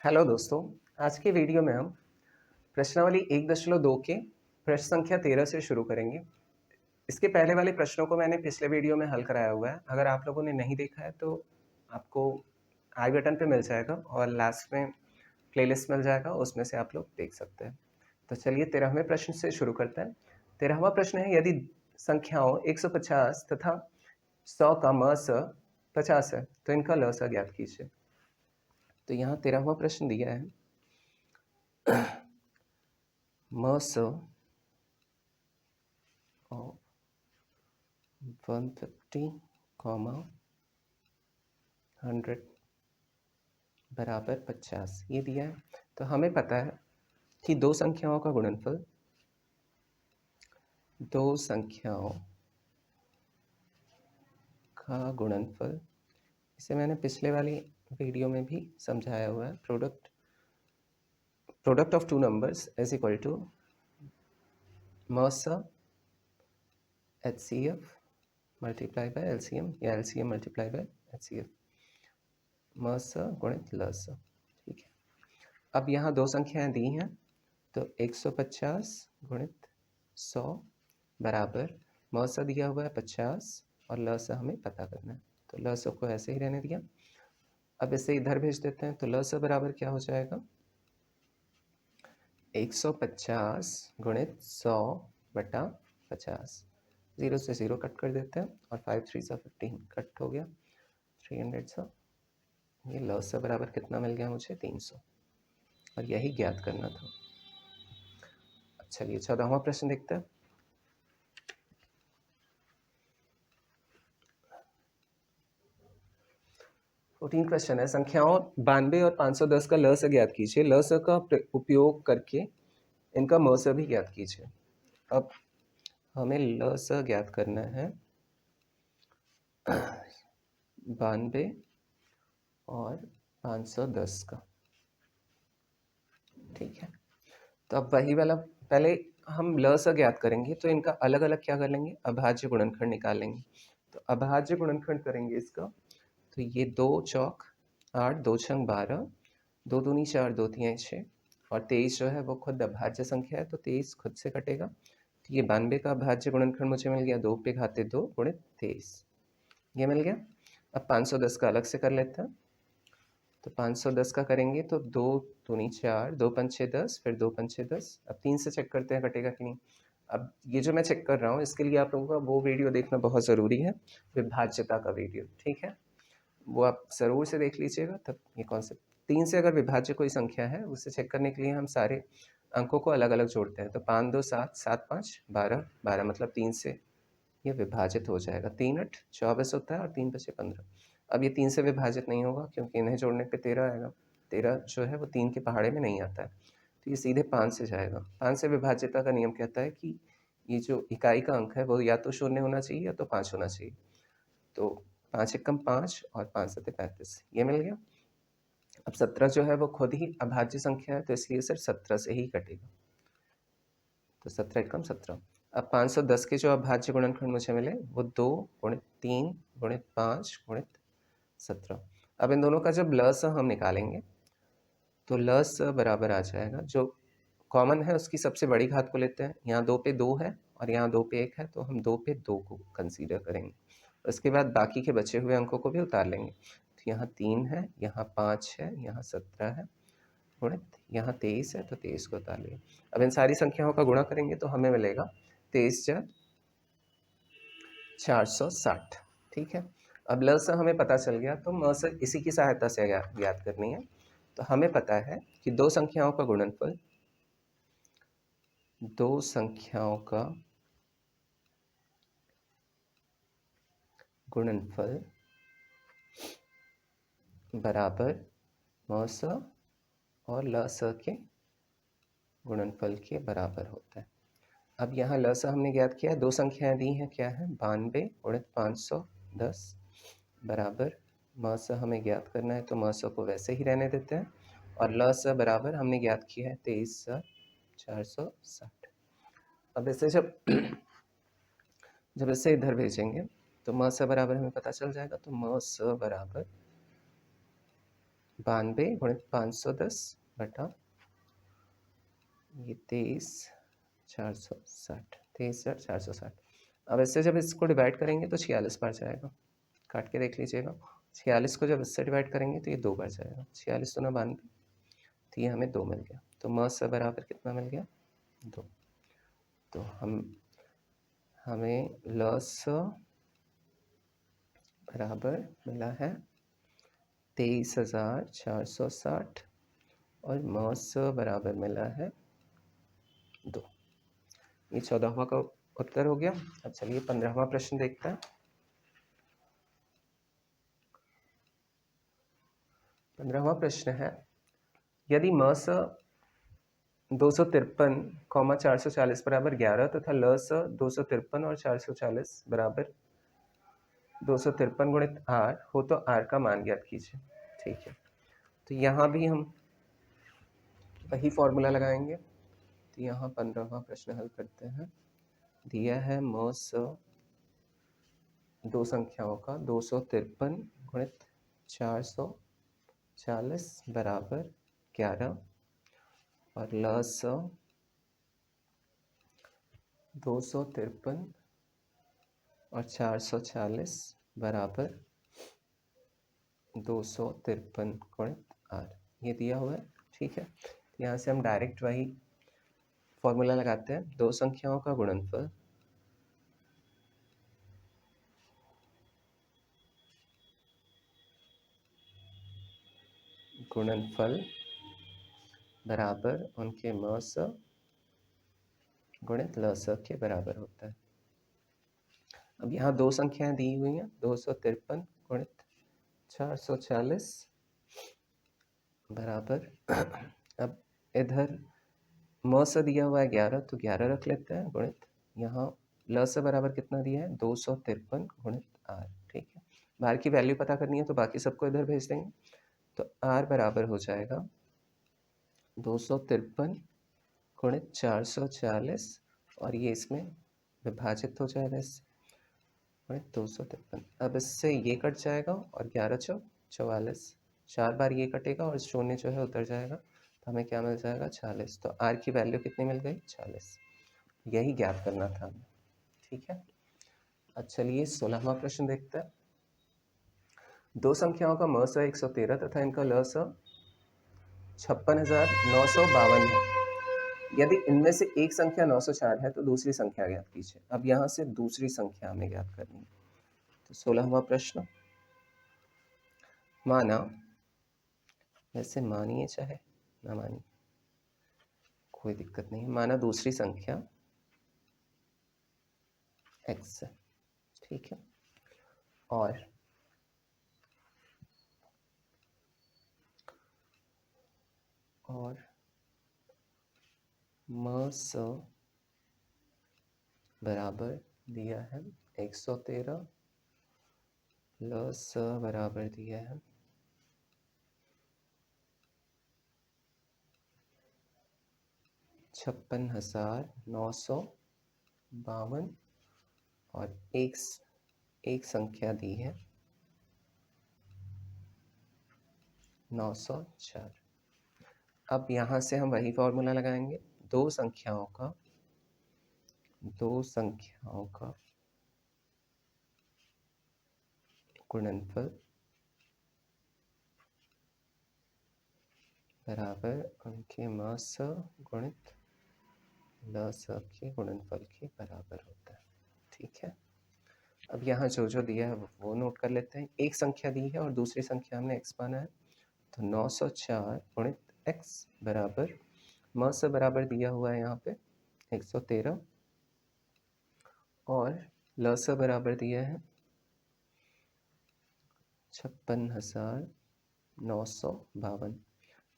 Hello दोस्तों, आज की वीडियो में हम प्रश्नावली 1.2 के प्रश्न संख्या 13 से शुरू करेंगे। इसके पहले वाले प्रश्नों को मैंने पिछले वीडियो में हल कराया हुआ है। अगर आप लोगों ने नहीं देखा है तो आपको आई बटन पे मिल जाएगा और लास्ट में प्लेलिस्ट मिल जाएगा, उसमें से आप लोग देख सकते हैं। तो चलिए 13वें प्रश्न से शुरू करते हैं। 13वां प्रश्न है, यदि संख्याओं 150 तथा 100 का म स 50 है तो इनका ल स ज्ञात कीजिए। तो यहाँ 13वां प्रश्न दिया है, म स of 150, 100 बराबर 50 ये दिया है। तो हमें पता है कि दो संख्याओं का गुणनफल, इसे मैंने पिछले वाली वीडियो में भी समझाया हुआ है। Product of two numbers is equal to म स HCF मल्टीप्लाई बाय LCM या LCM मल्टीप्लाई बाय HCF, म स गुणित ल स। ठीक है, अब यहाँ दो संख्याएं दी हैं तो 150 गुणित 100 बराबर म स दिया हुआ है 50 और ल स हमें पता करना है, तो ल स को ऐसे ही रहने दिया। अब इसे इधर भेज देते हैं तो ल स बराबर क्या हो जाएगा, 150 गुणित 100 बटा 50, 0 से 0 कट कर देते हैं और 5 3 सा 15 कट हो गया, 300 सा। ये ल स बराबर कितना मिल गया मुझे, 300, और यही ज्ञात करना था। चलिए 14वां प्रश्न देखते हैं। रूटीन क्वेश्चन है, संख्याओं 92 और 510 का ल स ज्ञात कीजिए। ल स का उपयोग करके इनका म स भी ज्ञात कीजिए। अब हमें ल स ज्ञात करना है 92 और 510 का। ठीक है, तो अब वही वाला, पहले हम ल स ज्ञात करेंगे तो इनका अलग अलग क्या कर लेंगे, अभाज्य गुणनखंड निकाल लेंगे। तो अभाज्य गुणनखंड करेंगे इसका, तो ये 2 चौक 8, 2 छंग 12, 2 दूनी 4, 2 तियां 6, और 23 जो है वो खुद अभाज्य संख्या है तो 23 खुद से कटेगा। तो ये 92 का अभाज्य गुणनखंड मुझे मिल गया 2 पे घाते 2 गुणित 23, ये मिल गया। अब 510 का अलग से कर लेते हैं, तो 510 का करेंगे तो 2 दूनी 4, 2 पंचे 10, फिर 2 पंचे 10। अब 3 से चेक करते हैं कटेगा कि नहीं। अब ये जो मैं चेक कर रहा हूँ इसके लिए आप लोगों का वो वीडियो देखना बहुत ज़रूरी है, विभाज्यता का वीडियो। ठीक है, वो आप ज़रूर से देख लीजिएगा, तब ये कॉन्सेप्ट। 3 से अगर विभाज्य कोई संख्या है उसे चेक करने के लिए हम सारे अंकों को अलग अलग जोड़ते हैं। तो 5 2 7, 7 5 12, 12 मतलब 3 से ये विभाजित हो जाएगा। 3 8 24 होता है और 3 बचे 15। अब ये 3 से विभाजित नहीं होगा क्योंकि इन्हें जोड़ने पे 13 आएगा। 13 जो है वो 3 के पहाड़े में नहीं आता है, तो ये सीधे 5 से जाएगा। 5 से विभाज्यता का नियम कहता है कि ये जो इकाई का अंक है वो या तो 0 होना चाहिए या तो 5 होना चाहिए। तो 5 एकम 5 और 5 सते 35, ये मिल गया। अब 17 जो है वो खुद ही अभाज्य संख्या है तो इसलिए सिर्फ 17 से ही कटेगा, तो 17 एकम 17। अब 510 के जो अभाज्य गुणनखंड मुझे मिले वो 2 गुणित 3 गुणित 5 गुणित 17। अब इन दोनों का जब ल स हम निकालेंगे तो ल स बराबर आ जाएगा, जो कॉमन है उसकी सबसे बड़ी घात को लेते हैं। यहाँ 2 पे 2 है और यहाँ 2 पे 1 है तो हम 2 पे 2 को कंसीडर करेंगे। उसके बाद बाकी के बचे हुए अंकों को भी उतार लेंगे। तो यहाँ 3 है, यहाँ 5 है, यहाँ 17 है, गुणित यहाँ 23 है तो 23 को उतार लिया। अब इन सारी संख्याओं का गुणा करेंगे तो हमें मिलेगा 23 × 460। ठीक है, अब ल स हमें पता चल गया तो म स इसी की सहायता से ज्ञात करनी है। तो हमें पता है कि दो संख्याओं का गुणनफल बराबर म स और ल स के गुणनफल के बराबर होता है। अब यहाँ ल स हमने ज्ञात किया है, दो संख्याएं दी हैं, क्या है, 92 गुणित 510 बराबर म स हमें ज्ञात करना है तो म स को वैसे ही रहने देते हैं, और ल स बराबर हमने ज्ञात किया है 23,460। अब इसे जब इसे इधर भेजेंगे तो म स बराबर हमें पता चल जाएगा, तो म स बराबर 92 गुणित 510 बटा ये 23,460, 23,460। अब इससे जब इसको डिवाइड करेंगे तो 46 बार जाएगा, काट के देख लीजिएगा। 46 को जब इससे डिवाइड करेंगे तो ये 2 बार जाएगा, 46 दूना 92, तो ये हमें 2 मिल गया। तो म से बराबर कितना मिल गया? 2। तो हमें ल स बराबर मिला है 23,460 और म स बराबर मिला है 2। ये 14वां का उत्तर हो गया। अब चलिए 15वां प्रश्न देखते हैं। 15वां प्रश्न है, यदि म स 253, 440 बराबर 11 तथा ल स 253 और 440 बराबर 253 गुणित r हो तो r का मान ज्ञात कीजिए। ठीक है, तो यहाँ भी हम वही फॉर्मूला लगाएंगे। तो यहाँ 15वां प्रश्न हल करते हैं। दिया है म स दो संख्याओं का 253 गुणित 440 बराबर 11 और ल स 253 और 440 बराबर 253 गुणित r, ये दिया हुआ है। ठीक है, यहाँ से हम डायरेक्ट वही फॉर्मूला लगाते हैं। दो संख्याओं का गुणनफल बराबर उनके म स गुणित ल स के बराबर होता है। अब यहाँ दो संख्याएं दी हुई हैं, 253 गुणित 440 बराबर अब इधर म से दिया हुआ है 11, तो 11 रख लेते हैं गुणित यहाँ ल से बराबर कितना दिया है 253 गुणित r। ठीक है, बाहर की वैल्यू पता करनी है तो बाकी सबको इधर भेज देंगे। तो r बराबर हो जाएगा 253 गुणित 440 और ये इसमें विभाजित हो जाएगा इससे गुणित 253। अब इससे ये कट जाएगा और 11 चौक 44, 4 बार ये कटेगा और शून्य जो है उतर जाएगा, तो हमें क्या मिल जाएगा 40। तो r की वैल्यू कितनी मिल गई 40, यही ज्ञात करना था हमें। ठीक है, अब चलिए 16वां प्रश्न देखते हैं। दो संख्याओं का म स 113 तथा इनका ल स 56,952 है। यदि इनमें से एक संख्या 904 है तो दूसरी संख्या ज्ञात कीजिए। अब यहाँ से दूसरी संख्या हमें ज्ञात करनी है। तो 16वां प्रश्न, माना, वैसे मानिए चाहे ना मानिए कोई दिक्कत नहीं, माना दूसरी संख्या x है। ठीक है, और म स बराबर दिया है 113, ल स बराबर दिया है 56,952 और एक संख्या दी है 904। अब यहाँ से हम वही फॉर्मूला लगाएंगे। दो संख्याओं का गुणनफल बराबर उनके म स गुणित ल स के गुणनफल के बराबर होता है। ठीक है, अब यहाँ जो जो दिया है वो नोट कर लेते हैं। एक संख्या दी है और दूसरी संख्या हमने x माना है, तो 904 गुणित x बराबर म से बराबर दिया हुआ है यहाँ पे 113 और ल से बराबर दिया है 56,952।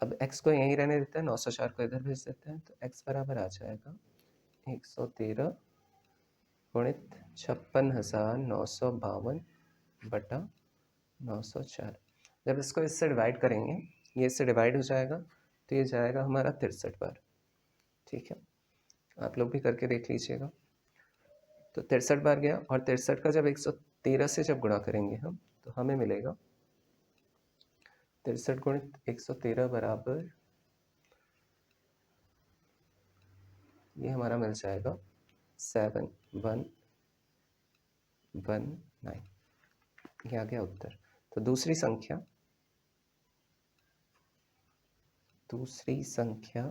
अब x को यहीं रहने देते हैं, 904 को इधर भेज देते हैं, तो x बराबर आ जाएगा 113 गुणित 56,952 बटा 904। जब इसको इससे डिवाइड करेंगे, ये इससे डिवाइड हो जाएगा, तो ये जाएगा हमारा 63 बार। ठीक है, आप लोग भी करके देख लीजिएगा। तो 63 बार गया और 63 का जब 113 से जब गुणा करेंगे हम, तो हमें मिलेगा 63 गुणित 113 बराबर, ये हमारा मिल जाएगा 7119। ये आ गया उत्तर। तो दूसरी संख्या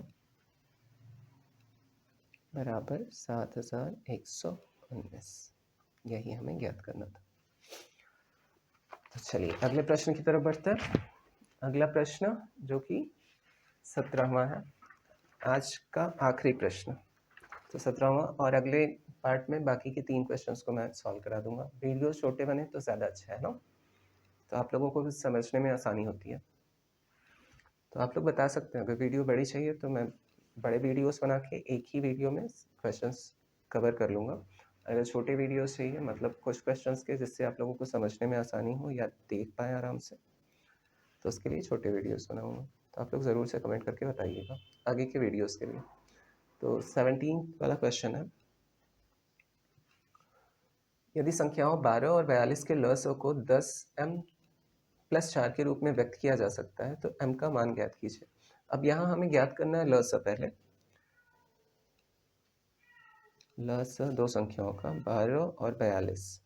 बराबर 7119, यही हमें ज्ञात करना था। तो चलिए अगले प्रश्न की तरफ बढ़ते हैं। अगला प्रश्न जो कि 17वां है, आज का आखिरी प्रश्न। तो 17वां, और अगले पार्ट में बाकी के 3 क्वेश्चंस को मैं सॉल्व करा दूंगा। वीडियो छोटे बने तो ज़्यादा अच्छा है ना, तो आप लोगों को भी समझने में आसानी होती है। तो आप लोग बता सकते हैं, अगर वीडियो बड़ी चाहिए तो मैं बड़े वीडियोस बना के एक ही वीडियो में क्वेश्चंस कवर कर लूँगा। अगर छोटे वीडियोस चाहिए, मतलब कुछ क्वेश्चंस के जिससे आप लोगों को समझने में आसानी हो या देख पाएँ आराम से, तो उसके लिए छोटे वीडियोस बनाऊँगा। तो आप लोग ज़रूर से कमेंट करके बताइएगा आगे के वीडियोस के लिए। तो 17 वाला क्वेश्चन है, यदि संख्याओं 12 और 42 के लसअ को 10m+4 के रूप में व्यक्त किया जा सकता है, तो m का मान ज्ञात कीजिए। अब यहाँ हमें ज्ञात करना है लसअ। पहले लसअ दो संख्याओं का 12 और 42।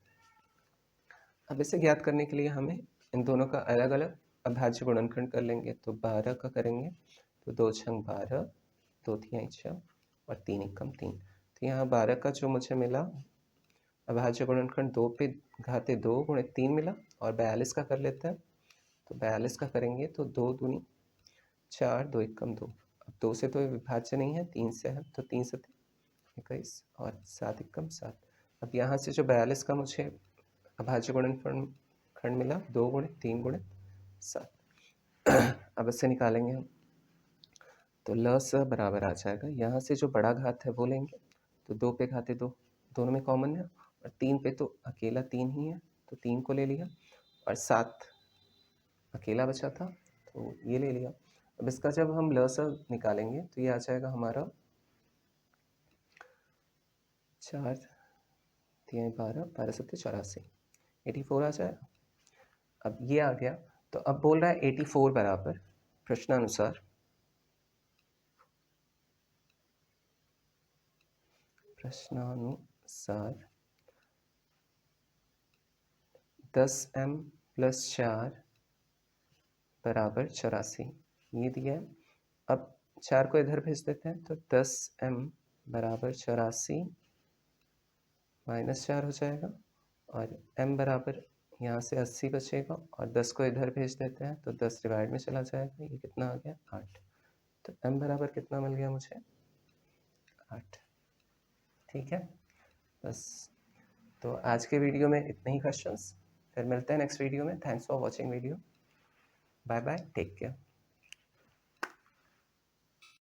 अब इसे ज्ञात करने के लिए हमें इन दोनों का अलग अलग अभाज्य गुणनखंड कर लेंगे। तो 12 का करेंगे तो 2 छंग 12, 2 तिहाई 6 और 3 एकम 3। तो यहाँ 12 का जो मुझे मिला अभाज्य गुणनखंड 2 पे घाते 2 गुणित 3 मिला, और 42 का कर लेते हैं। तो 42 का करेंगे तो 2 दूनी 4, 2 एकम 2। अब 2 से तो विभाज्य नहीं है, 3 से है, तो 3 से 21 और 7 एकम 7। अब यहाँ से जो 42 का मुझे अभाज्य गुणनखंड मिला, 2 गुणित 3 गुणित 7। अब इससे निकालेंगे हम, तो लस बराबर आ जाएगा, यहाँ से जो बड़ा घात है वो लेंगे, तो 2 पे घाते 2, दोनों में कॉमन है, और 3 पे तो अकेला 3 ही है, तो 3 को ले लिया, और 7 अकेला बचा था तो ये ले लिया। अब इसका जब हम लसअ निकालेंगे तो ये आ जाएगा हमारा 4 तिहाई 12, 12 सत्ते 84, 84 आ जाएगा। अब ये आ गया, तो अब बोल रहा है 84 बराबर प्रश्नानुसार 10m+4 बराबर 84, ये दिया है। अब 4 को इधर भेज देते हैं, तो 10m बराबर 84 -4 हो जाएगा, और m बराबर यहाँ से 80 बचेगा, और 10 को इधर भेज देते हैं तो 10 डिवाइड में चला जाएगा, ये कितना आ गया 8। तो m बराबर कितना मिल गया मुझे 8। ठीक है, बस। तो आज के वीडियो में इतने ही क्वेश्चंस, फिर मिलते हैं नेक्स्ट वीडियो में। Thanks for watching video, bye bye, take care.